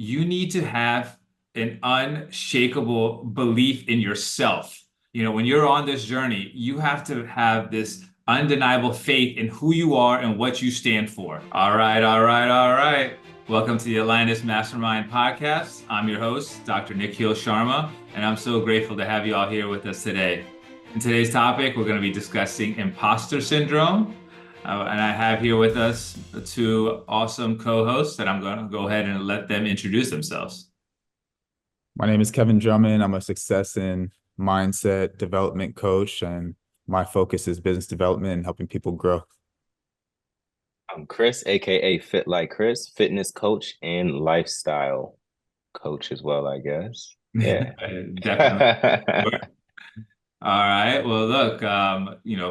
you need to have an unshakable belief in yourself. When you're on this journey, you have to have this undeniable faith in who you are and what you stand for. All right, all right, all right. Welcome to the Align Us Mastermind podcast. I'm your host, Dr. Nikhil Sharma, and I'm so grateful to have you all here with us today. In today's topic, we're going to be discussing imposter syndrome. And I have here with us two awesome co-hosts that I'm going to go ahead and let them introduce themselves. My name is Kevin Drummond. I'm a success and mindset development coach, and my focus is business development and helping people grow. I'm Chris, aka Fit Like Chris, fitness coach and lifestyle coach as well, I guess. Yeah. Definitely. All right. Well, look,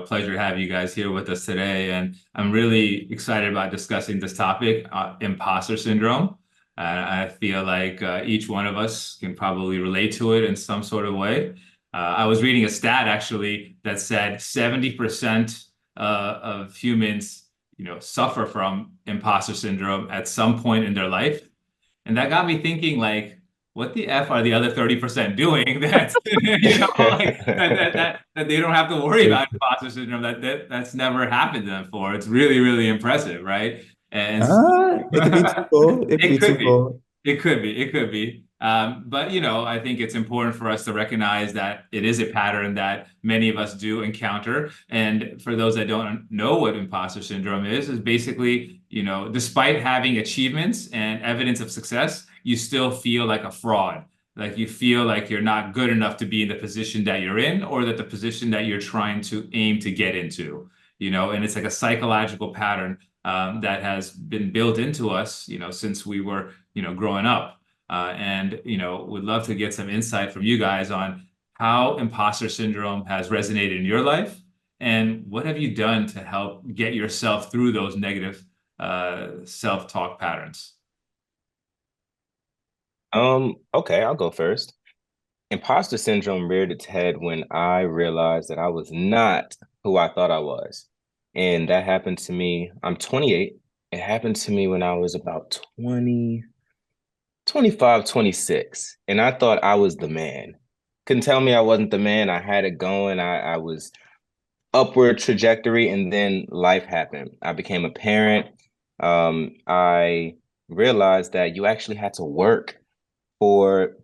pleasure to have you guys here with us today. And I'm really excited about discussing this topic, imposter syndrome. And I feel like each one of us can probably relate to it in some sort of way. I was reading a stat actually that said 70% of humans, suffer from imposter syndrome at some point in their life. And that got me thinking, like, what the F are the other 30% doing that, that they don't have to worry about imposter syndrome, that's never happened to them before. It's really, really impressive, right? And It could be twofold. It could be it could be. twofold. It could be. It could be. But I think it's important for us to recognize that it is a pattern that many of us do encounter. And for those that don't know what imposter syndrome is basically, despite having achievements and evidence of success, you still feel like a fraud. Like you feel like you're not good enough to be in the position that you're in, or that the position that you're trying to aim to get into. And it's like a psychological pattern that has been built into us, since we were, growing up. And would love to get some insight from you guys on how imposter syndrome has resonated in your life, and what have you done to help get yourself through those negative self-talk patterns? Okay, I'll go first. Imposter syndrome reared its head when I realized that I was not who I thought I was. And that happened to me. I'm 28. It happened to me when I was about 20, 25, 26. And I thought I was the man. Couldn't tell me I wasn't the man. I had it going. I was upward trajectory, and then life happened. I became a parent. I realized that you actually had to work for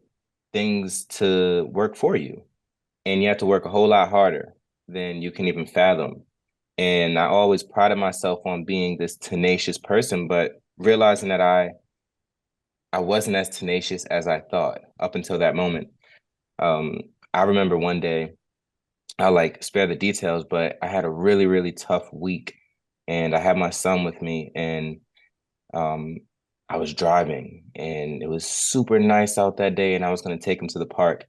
things to work for you. And you have to work a whole lot harder than you can even fathom. And I always prided myself on being this tenacious person, but realizing that I wasn't as tenacious as I thought up until that moment. I remember one day, I'll like spare the details, but I had a really, really tough week, and I had my son with me, and um, I was driving, and it was super nice out that day, and I was going to take him to the park,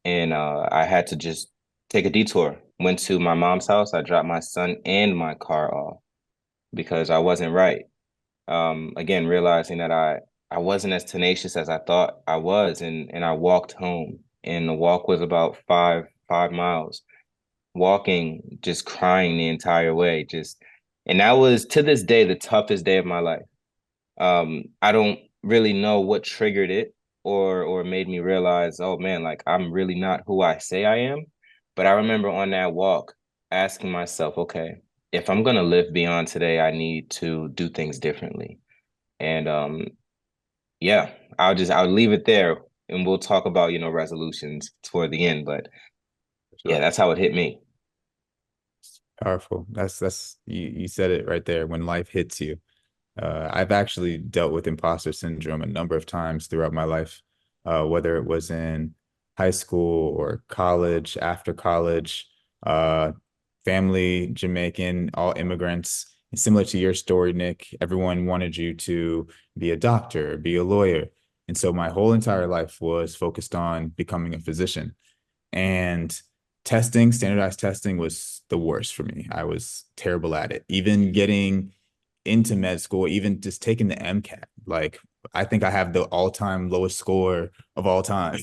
and I had to just take a detour. Went to my mom's house. I dropped my son and my car off because I wasn't right. Again, realizing that I wasn't as tenacious as I thought I was, and I walked home, and the walk was about five miles. Walking, just crying the entire way, and that was to this day the toughest day of my life. I don't really know what triggered it or made me realize, oh man, like I'm really not who I say I am. But I remember on that walk asking myself, okay, if I'm gonna live beyond today, I need to do things differently. And yeah, I'll leave it there, and we'll talk about, resolutions toward the end. But yeah, Sure. that's how it hit me. Powerful. That's you said it right there. When life hits you, I've actually dealt with imposter syndrome a number of times throughout my life, whether it was in high school or college, after college, uh, family, Jamaican, all immigrants. And similar to your story, Nick, everyone wanted you to be a doctor, be a lawyer. And so my whole entire life was focused on becoming a physician. And standardized testing was the worst for me. I was terrible at it. Even getting into med school, even just taking the MCAT. Like, I think I have the all-time lowest score of all time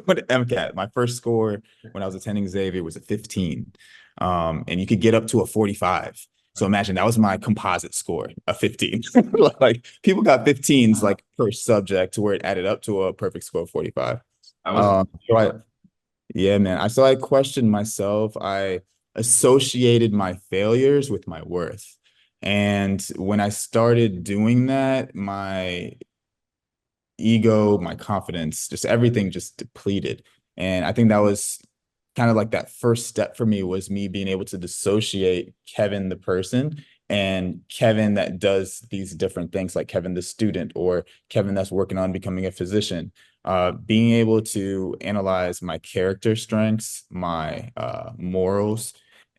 with MCAT. My first score when I was attending Xavier was a 15. And you could get up to a 45. So imagine that was my composite score, a 15. Like people got 15s like per subject to where it added up to a perfect score of 45. I was So yeah, man. I questioned myself. I associated my failures with my worth. And when I started doing that, my ego, my confidence, just everything just depleted. And I think that was kind of like that first step for me was me being able to dissociate Kevin the person and Kevin that does these different things, like Kevin the student or Kevin that's working on becoming a physician. Being able to analyze my character strengths, my morals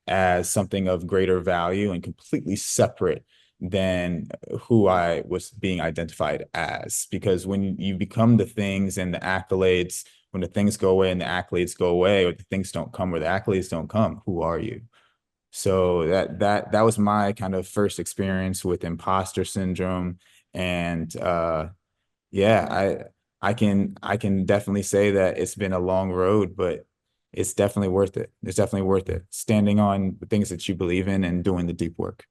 as something of greater value and completely separate than who I was being identified as. Because when you become the things and the accolades, when the things go away and the accolades go away, or the things don't come or the accolades don't come, who are you? So that was my kind of first experience with imposter syndrome. And yeah, I can definitely say that it's been a long road, but it's definitely worth it. It's definitely worth it. Standing on the things that you believe in and doing the deep work.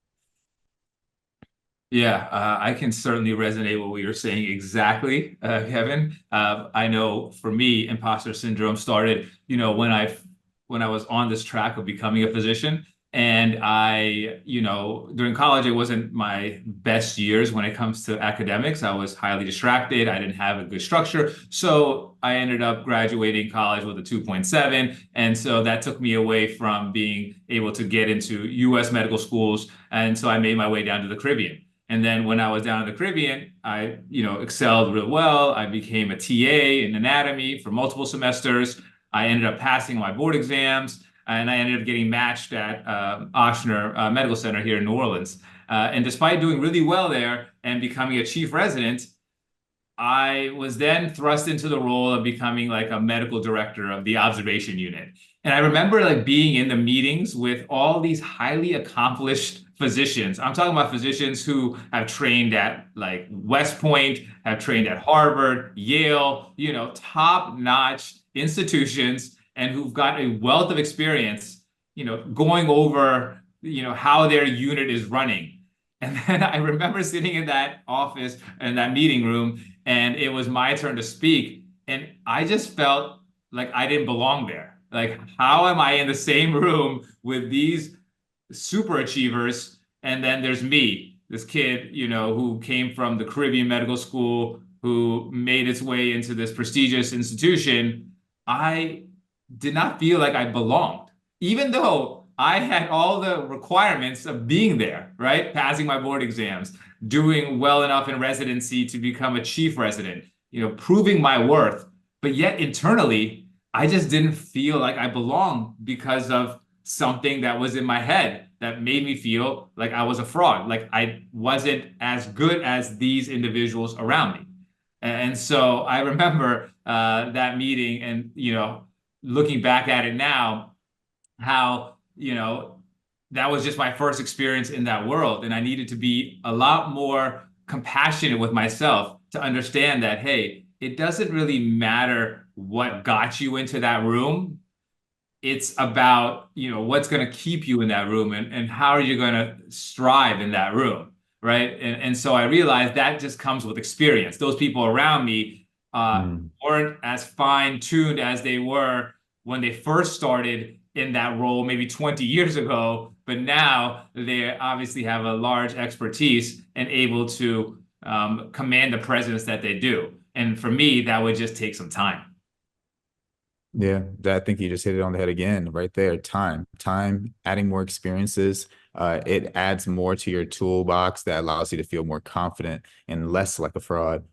Yeah, I can certainly resonate with what you're saying exactly, Kevin. I know for me, imposter syndrome started, when I was on this track of becoming a physician, and during college, it wasn't my best years when it comes to academics. I was highly distracted. I didn't have a good structure, so I ended up graduating college with a 2.7, and so that took me away from being able to get into U.S. medical schools, and so I made my way down to the Caribbean. And then when I was down in the Caribbean, I, excelled real well. I became a TA in anatomy for multiple semesters. I ended up passing my board exams, and I ended up getting matched at Ochsner Medical Center here in New Orleans. And despite doing really well there and becoming a chief resident, I was then thrust into the role of becoming like a medical director of the observation unit. And I remember like being in the meetings with all these highly accomplished physicians. I'm talking about physicians who have trained at like West Point, have trained at Harvard, Yale, top-notch institutions, and who've got a wealth of experience, going over, how their unit is running. And then I remember sitting in that office in that meeting room, and it was my turn to speak. And I just felt like I didn't belong there. Like, how am I in the same room with these super achievers? And then there's me, this kid, who came from the Caribbean Medical School, who made its way into this prestigious institution. I did not feel like I belonged, even though I had all the requirements of being there, right? Passing my board exams, doing well enough in residency to become a chief resident, proving my worth. But yet internally, I just didn't feel like I belonged because of something that was in my head that made me feel like I was a fraud, like I wasn't as good as these individuals around me. And so I remember that meeting and, looking back at it now, how, that was just my first experience in that world. And I needed to be a lot more compassionate with myself to understand that, hey, it doesn't really matter what got you into that room. It's about, what's going to keep you in that room, and how are you going to strive in that room, right? And so I realized that just comes with experience. Those people around me weren't as fine-tuned as they were when they first started in that role maybe 20 years ago, but now they obviously have a large expertise and able to command the presence that they do. And for me, that would just take some time. Yeah, I think you just hit it on the head again, right there. Time, adding more experiences. It adds more to your toolbox that allows you to feel more confident and less like a fraud.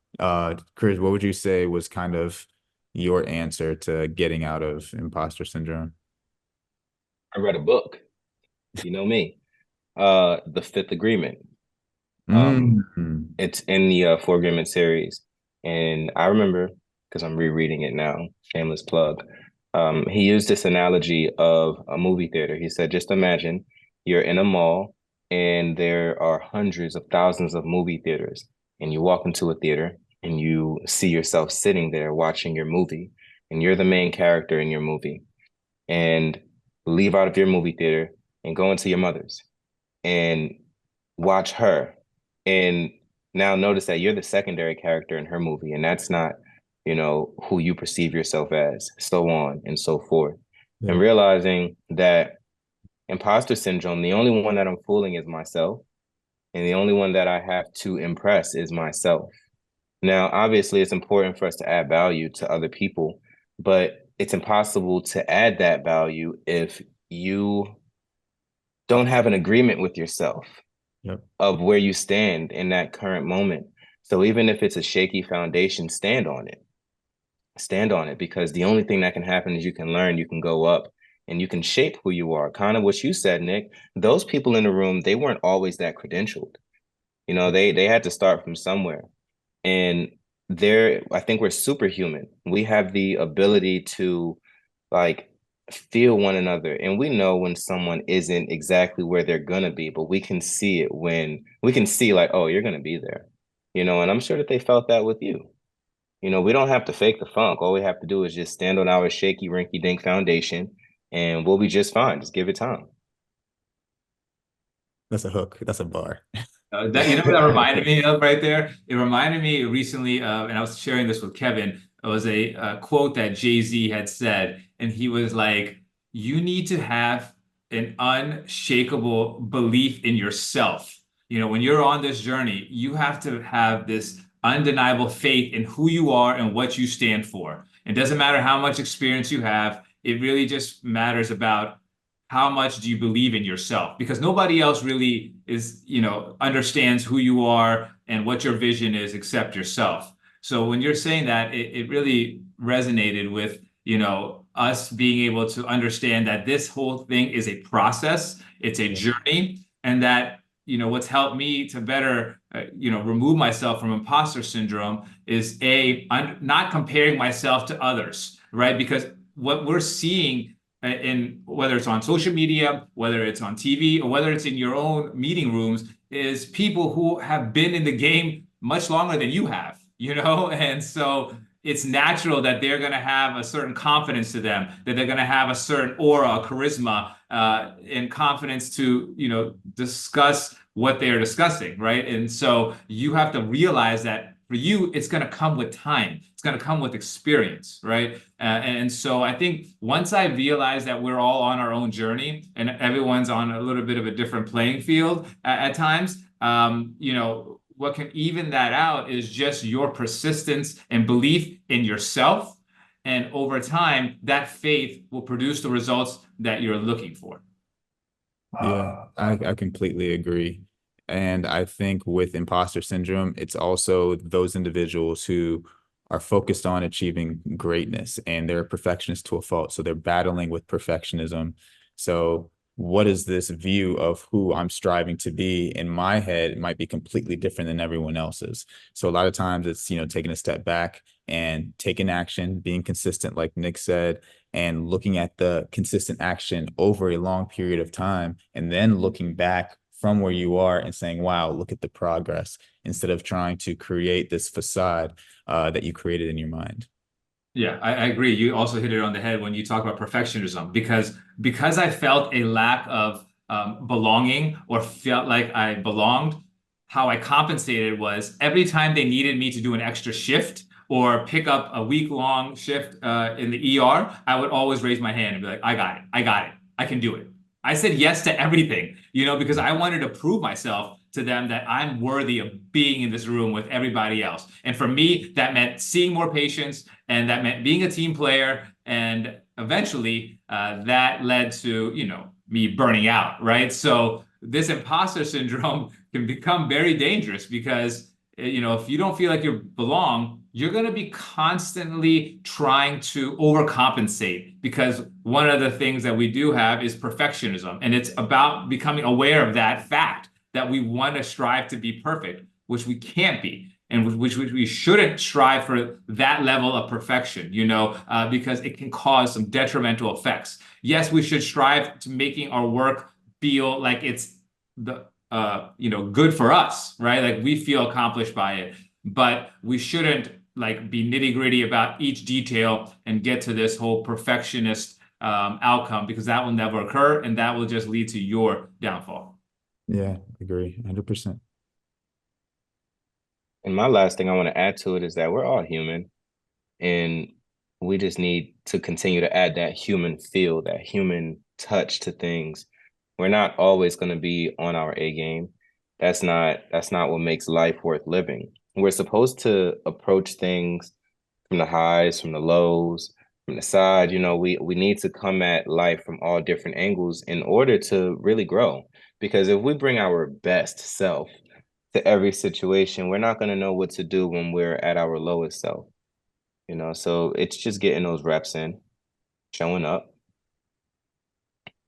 Chris, what would you say was kind of your answer to getting out of imposter syndrome? I read a book. You know me. The Fifth Agreement. Mm. It's in the Four Agreement series. And I remember, because I'm rereading it now, shameless plug. He used this analogy of a movie theater. He said, just imagine you're in a mall and there are hundreds of thousands of movie theaters. And you walk into a theater and you see yourself sitting there watching your movie. And you're the main character in your movie. And leave out of your movie theater and go into your mother's. and watch her and now notice that you're the secondary character in her movie, and that's not, who you perceive yourself as, so on and so forth. Yeah. And realizing that imposter syndrome, the only one that I'm fooling is myself, and the only one that I have to impress is myself. Now, obviously, it's important for us to add value to other people, but it's impossible to add that value if you don't have an agreement with yourself Yep. of where you stand in that current moment. So even if it's a shaky foundation, stand on it. Stand on it, because the only thing that can happen is you can learn, you can go up, and you can shape who you are. Kind of what you said, Nick. Those people in the room, they weren't always that credentialed. They had to start from somewhere. And I think we're superhuman. We have the ability to like feel one another, and we know when someone isn't exactly where they're gonna be, but we can see it when we can see like, oh, you're gonna be there, and I'm sure that they felt that with you. We don't have to fake the funk. All we have to do is just stand on our shaky rinky dink foundation, and we'll be just fine. Just give it time. That's a hook. That's a bar. That what that reminded me of right there? It reminded me recently of, and I was sharing this with Kevin. It was a quote that Jay-Z had said, and he was like, "You need to have an unshakable belief in yourself. When you're on this journey, you have to have this undeniable faith in who you are and what you stand for. It doesn't matter how much experience you have. It really just matters about how much do you believe in yourself, because nobody else really understands who you are and what your vision is except yourself. So when you're saying that, it really resonated with us being able to understand that this whole thing is a process, it's a journey, and that what's helped me to better remove myself from imposter syndrome is not comparing myself to others, right? Because what we're seeing in, whether it's on social media, whether it's on TV, or whether it's in your own meeting rooms, is people who have been in the game much longer than you have, and so it's natural that they're going to have a certain confidence to them, that they're going to have a certain aura, charisma, and confidence to discuss what they're discussing, right? And so you have to realize that for you, it's going to come with time. It's going to come with experience, right? And so I think once I realized that we're all on our own journey and everyone's on a little bit of a different playing field at times, what can even that out is just your persistence and belief in yourself. And over time, that faith will produce the results that you're looking for. Yeah, I completely agree. And I think with imposter syndrome, it's also those individuals who are focused on achieving greatness and they're perfectionists to a fault. So they're battling with perfectionism. So what is this view of who I'm striving to be in my head? It might be completely different than everyone else's. So a lot of times it's, taking a step back and taking action, being consistent, like Nick said, and looking at the consistent action over a long period of time, and then looking back from where you are and saying, wow, look at the progress, instead of trying to create this facade that you created in your mind. Yeah, I agree. You also hit it on the head when you talk about perfectionism, because I felt a lack of belonging, or felt like I belonged. How I compensated was every time they needed me to do an extra shift or pick up a week-long shift in the ER, I would always raise my hand and be like, I got it. I got it. I can do it. I said yes to everything, because I wanted to prove myself to them that I'm worthy of being in this room with everybody else. And for me, that meant seeing more patients, and that meant being a team player. And eventually that led to, me burning out, right? So this imposter syndrome can become very dangerous because, if you don't feel like you belong, you're going to be constantly trying to overcompensate, because one of the things that we do have is perfectionism. And it's about becoming aware of that fact that we want to strive to be perfect, which we can't be, and which we shouldn't strive for that level of perfection, because it can cause some detrimental effects. Yes, we should strive to making our work feel like it's good for us, right? Like we feel accomplished by it, but we shouldn't be nitty gritty about each detail and get to this whole perfectionist outcome, because that will never occur, and that will just lead to your downfall. Yeah, agree, 100%. And my last thing I want to add to it is that we're all human, and we just need to continue to add that human feel, that human touch to things. We're not always going to be on our A game. That's not what makes life worth living. We're supposed to approach things from the highs, from the lows, from the side. We need to come at life from all different angles in order to really grow. Because if we bring our best self to every situation, we're not going to know what to do when we're at our lowest self. So it's just getting those reps in, showing up.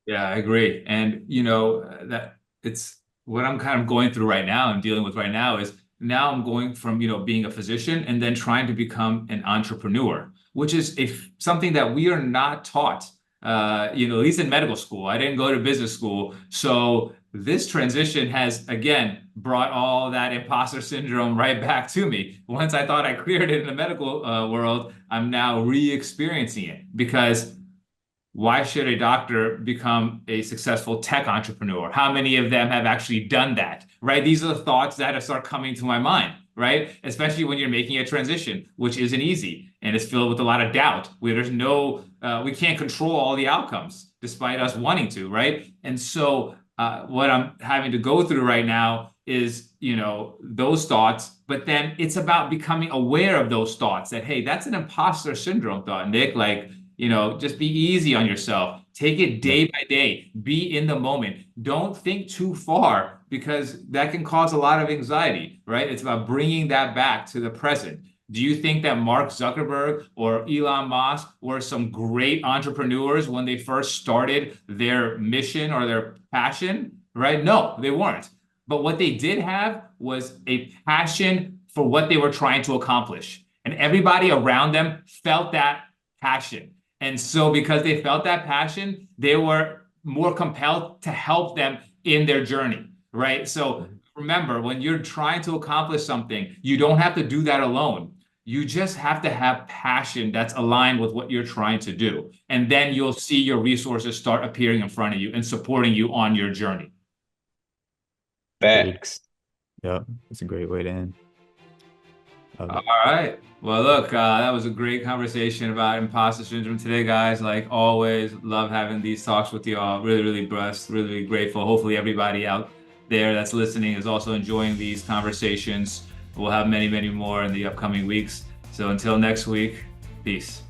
Yeah, I agree. And that it's what I'm kind of going through right now and dealing with right now is now I'm going from, being a physician and then trying to become an entrepreneur, which is something that we are not taught, at least in medical school. I didn't go to business school. So this transition has, again, brought all that imposter syndrome right back to me. Once I thought I cleared it in the medical world, I'm now re-experiencing it because why should a doctor become a successful tech entrepreneur? How many of them have actually done that, right? These are the thoughts that start coming to my mind, right? Especially when you're making a transition, which isn't easy and it's filled with a lot of doubt, where we can't control all the outcomes despite us wanting to, right? And so what I'm having to go through right now is, those thoughts, but then it's about becoming aware of those thoughts that, hey, that's an imposter syndrome thought, Nick. Like, just be easy on yourself. Take it Yeah. day by day. Be in the moment. Don't think too far because that can cause a lot of anxiety, right? It's about bringing that back to the present. Do you think that Mark Zuckerberg or Elon Musk were some great entrepreneurs when they first started their mission or their passion, right? No, they weren't. But what they did have was a passion for what they were trying to accomplish. And everybody around them felt that passion. And so, because they felt that passion, they were more compelled to help them in their journey, right? So, remember, when you're trying to accomplish something, you don't have to do that alone. You just have to have passion that's aligned with what you're trying to do. And then you'll see your resources start appearing in front of you and supporting you on your journey. Agreed. Facts. Yeah, that's a great way to end. Love All it. right. Well, look, that was a great conversation about imposter syndrome today, guys. Like always, love having these talks with you all. Really, really blessed, really, really grateful. Hopefully, everybody out there that's listening is also enjoying these conversations. We'll have many, many more in the upcoming weeks. So until next week, peace.